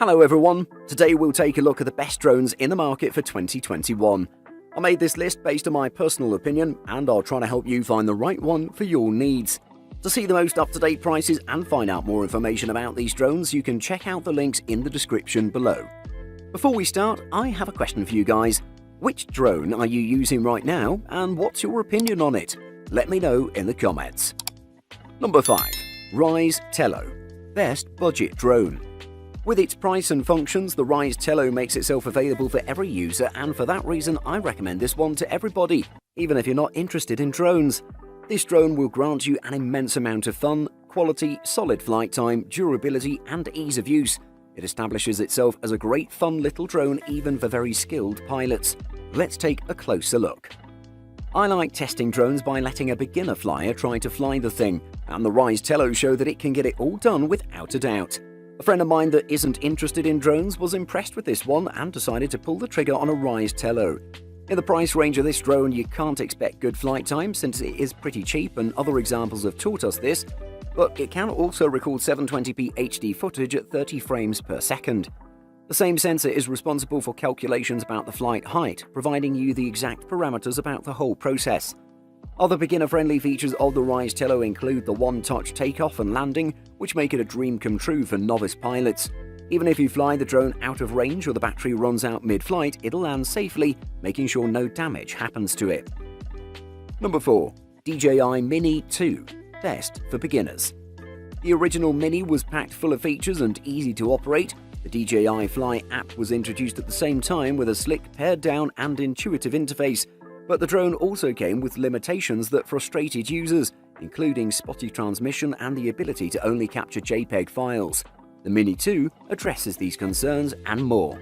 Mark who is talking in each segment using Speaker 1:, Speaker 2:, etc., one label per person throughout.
Speaker 1: Hello everyone, today we'll take a look at the best drones in the market for 2021. I made this list based on my personal opinion and I'll try to help you find the right one for your needs. To see the most up-to-date prices and find out more information about these drones, you can check out the links in the description below. Before we start, I have a question for you guys. Which drone are you using right now and what's your opinion on it? Let me know in the comments. Number 5. Rise Tello. Best budget drone. With its price and functions, the Rise Tello makes itself available for every user, and for that reason I recommend this one to everybody, even if you're not interested in drones. This drone will grant you an immense amount of fun, quality, solid flight time, durability and ease of use. It establishes itself as a great fun little drone even for very skilled pilots. Let's take a closer look. I like testing drones by letting a beginner flyer try to fly the thing, and the Rise Tello show that it can get it all done without a doubt. A friend of mine that isn't interested in drones was impressed with this one and decided to pull the trigger on a Rise Tello. In the price range of this drone, you can't expect good flight time since it is pretty cheap, and other examples have taught us this, but it can also record 720p HD footage at 30 frames per second. The same sensor is responsible for calculations about the flight height, providing you the exact parameters about the whole process. Other beginner-friendly features of the Rise Tello include the one-touch takeoff and landing, which make it a dream come true for novice pilots. Even if you fly the drone out of range or the battery runs out mid-flight, it'll land safely, making sure no damage happens to it. Number 4. DJI Mini 2. Best for beginners. The original Mini was packed full of features and easy to operate. The DJI Fly app was introduced at the same time with a slick, pared-down and intuitive interface. But the drone also came with limitations that frustrated users, including spotty transmission and the ability to only capture JPEG files. The Mini 2 addresses these concerns and more.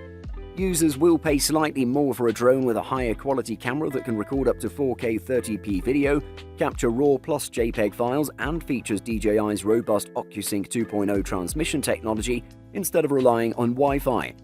Speaker 1: Users will pay slightly more for a drone with a higher quality camera that can record up to 4K 30p video, capture RAW plus JPEG files, and features DJI's robust OcuSync 2.0 transmission technology instead of relying on Wi-Fi.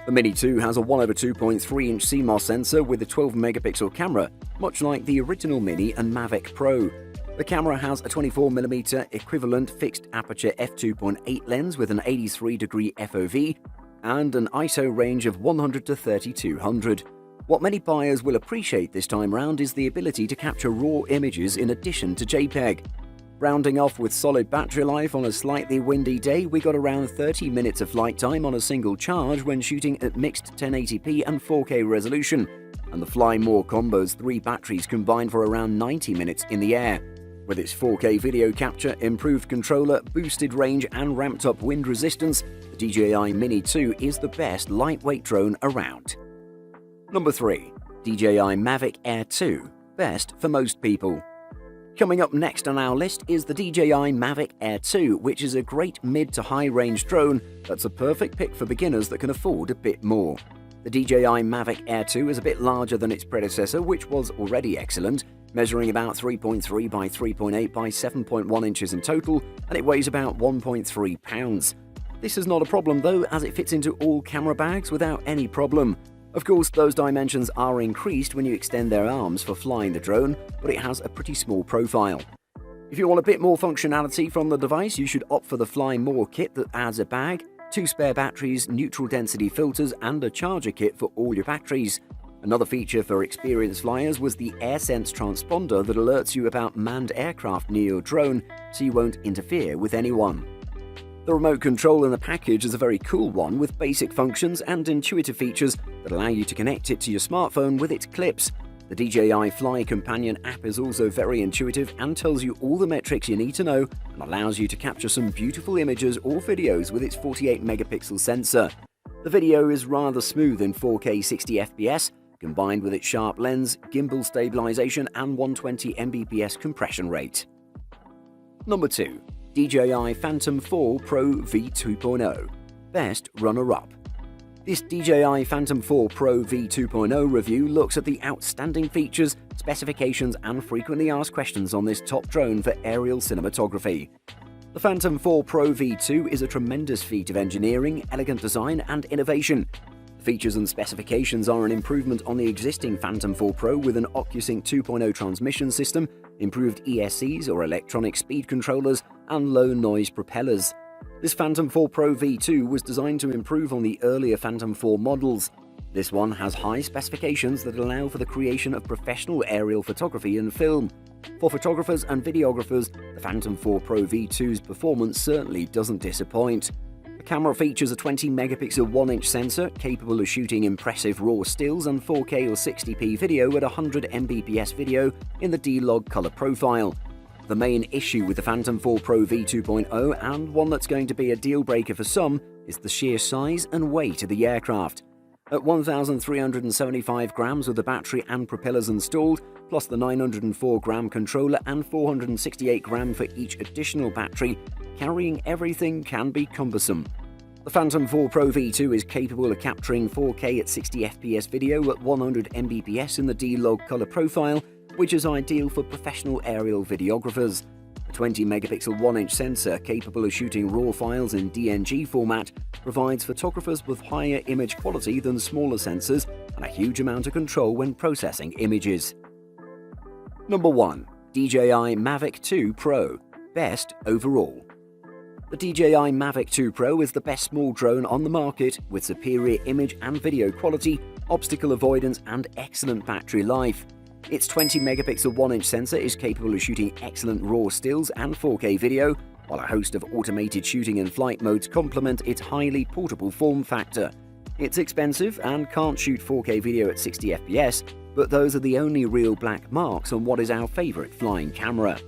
Speaker 1: The Mini 2 has a 1/2.3-inch CMOS sensor with a 12-megapixel camera, much like the original Mini and Mavic Pro. The camera has a 24mm equivalent fixed aperture f2.8 lens with an 83-degree FOV and an ISO range of 100 to 3200. What many buyers will appreciate this time round is the ability to capture RAW images in addition to JPEG. Rounding off with solid battery life on a slightly windy day, we got around 30 minutes of flight time on a single charge when shooting at mixed 1080p and 4K resolution, and the Fly More combo's 3 batteries combined for around 90 minutes in the air. With its 4K video capture, improved controller, boosted range and ramped up wind resistance, the DJI Mini 2 is the best lightweight drone around. Number 3. DJI Mavic Air 2. Best for most people. Coming up next on our list is the DJI Mavic Air 2, which is a great mid to high range drone that's a perfect pick for beginners that can afford a bit more. The DJI Mavic Air 2 is a bit larger than its predecessor, which was already excellent, measuring about 3.3 by 3.8 by 7.1 inches in total, and it weighs about 1.3 pounds. This is not a problem though, as it fits into all camera bags without any problem. Of course, those dimensions are increased when you extend their arms for flying the drone, but it has a pretty small profile. If you want a bit more functionality from the device, you should opt for the Fly More kit that adds a bag, 2 spare batteries, neutral density filters, and a charger kit for all your batteries. Another feature for experienced flyers was the AirSense transponder that alerts you about manned aircraft near your drone, so you won't interfere with anyone. The remote control in the package is a very cool one with basic functions and intuitive features that allow you to connect it to your smartphone with its clips. The DJI Fly Companion app is also very intuitive and tells you all the metrics you need to know and allows you to capture some beautiful images or videos with its 48-megapixel sensor. The video is rather smooth in 4K 60 FPS, combined with its sharp lens, gimbal stabilization and 120 Mbps compression rate. Number 2. DJI Phantom 4 Pro V2.0. Best runner-up. This DJI Phantom 4 Pro V2.0 review looks at the outstanding features, specifications and frequently asked questions on this top drone for aerial cinematography. The Phantom 4 Pro V2 is a tremendous feat of engineering, elegant design and innovation. The features and specifications are an improvement on the existing Phantom 4 Pro with an OcuSync 2.0 transmission system, improved ESCs or electronic speed controllers, and low noise propellers. This Phantom 4 Pro V2 was designed to improve on the earlier Phantom 4 models. This one has high specifications that allow for the creation of professional aerial photography and film. For photographers and videographers, the Phantom 4 Pro V2's performance certainly doesn't disappoint. The camera features a 20-megapixel 1-inch sensor capable of shooting impressive raw stills and 4K or 60p video at 100 Mbps video in the D-Log color profile. The main issue with the Phantom 4 Pro V2.0, and one that's going to be a deal-breaker for some, is the sheer size and weight of the aircraft. At 1,375 grams with the battery and propellers installed, plus the 904-gram controller and 468 gram for each additional battery, carrying everything can be cumbersome. The Phantom 4 Pro V2 is capable of capturing 4K at 60 FPS video at 100 Mbps in the D-Log color profile, which is ideal for professional aerial videographers. The 20-megapixel 1-inch sensor, capable of shooting RAW files in DNG format, provides photographers with higher image quality than smaller sensors and a huge amount of control when processing images. Number 1. DJI Mavic 2 Pro. Best overall. The DJI Mavic 2 Pro is the best small drone on the market, with superior image and video quality, obstacle avoidance, and excellent battery life. Its 20-megapixel 1-inch sensor is capable of shooting excellent RAW stills and 4K video, while a host of automated shooting and flight modes complement its highly portable form factor. It's expensive and can't shoot 4K video at 60 FPS, but those are the only real black marks on what is our favorite flying camera.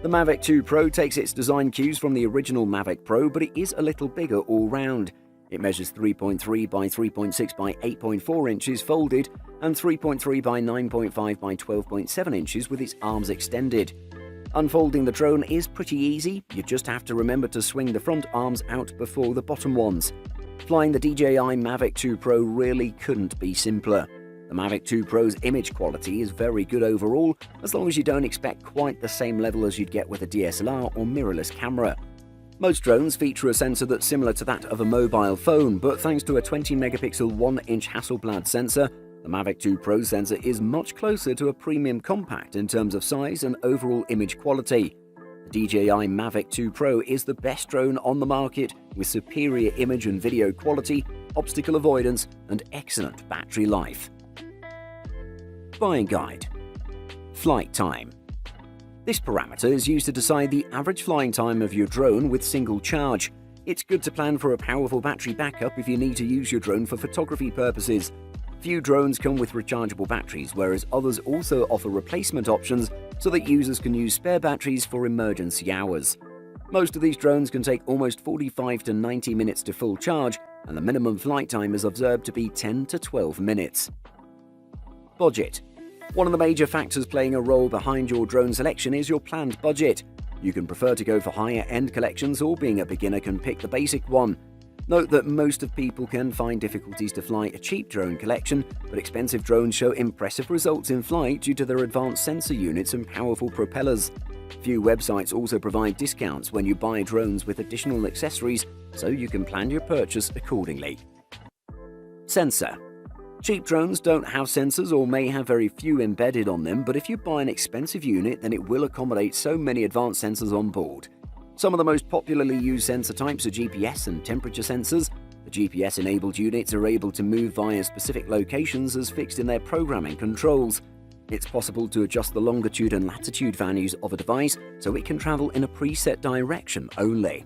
Speaker 1: The Mavic 2 Pro takes its design cues from the original Mavic Pro, but it is a little bigger all round. It measures 3.3 by 3.6 by 8.4 inches folded and 3.3 by 9.5 by 12.7 inches with its arms extended. Unfolding the drone is pretty easy, you just have to remember to swing the front arms out before the bottom ones. Flying the DJI Mavic 2 Pro really couldn't be simpler. The Mavic 2 Pro's image quality is very good overall, as long as you don't expect quite the same level as you'd get with a DSLR or mirrorless camera. Most drones feature a sensor that's similar to that of a mobile phone, but thanks to a 20-megapixel 1-inch Hasselblad sensor, the Mavic 2 Pro sensor is much closer to a premium compact in terms of size and overall image quality. The DJI Mavic 2 Pro is the best drone on the market, with superior image and video quality, obstacle avoidance, and excellent battery life. Flying Guide. Flight time. This parameter is used to decide the average flying time of your drone with single charge. It's good to plan for a powerful battery backup if you need to use your drone for photography purposes. Few drones come with rechargeable batteries, whereas others also offer replacement options so that users can use spare batteries for emergency hours. Most of these drones can take almost 45 to 90 minutes to full charge, and the minimum flight time is observed to be 10 to 12 minutes. Budget. One of the major factors playing a role behind your drone selection is your planned budget. You can prefer to go for higher-end collections, or being a beginner can pick the basic one. Note that most of people can find difficulties to fly a cheap drone collection, but expensive drones show impressive results in flight due to their advanced sensor units and powerful propellers. Few websites also provide discounts when you buy drones with additional accessories, so you can plan your purchase accordingly. Sensor. Cheap drones don't have sensors or may have very few embedded on them, but if you buy an expensive unit, then it will accommodate so many advanced sensors on board. Some of the most popularly used sensor types are GPS and temperature sensors. The GPS-enabled units are able to move via specific locations as fixed in their programming controls. It's possible to adjust the longitude and latitude values of a device so it can travel in a preset direction only.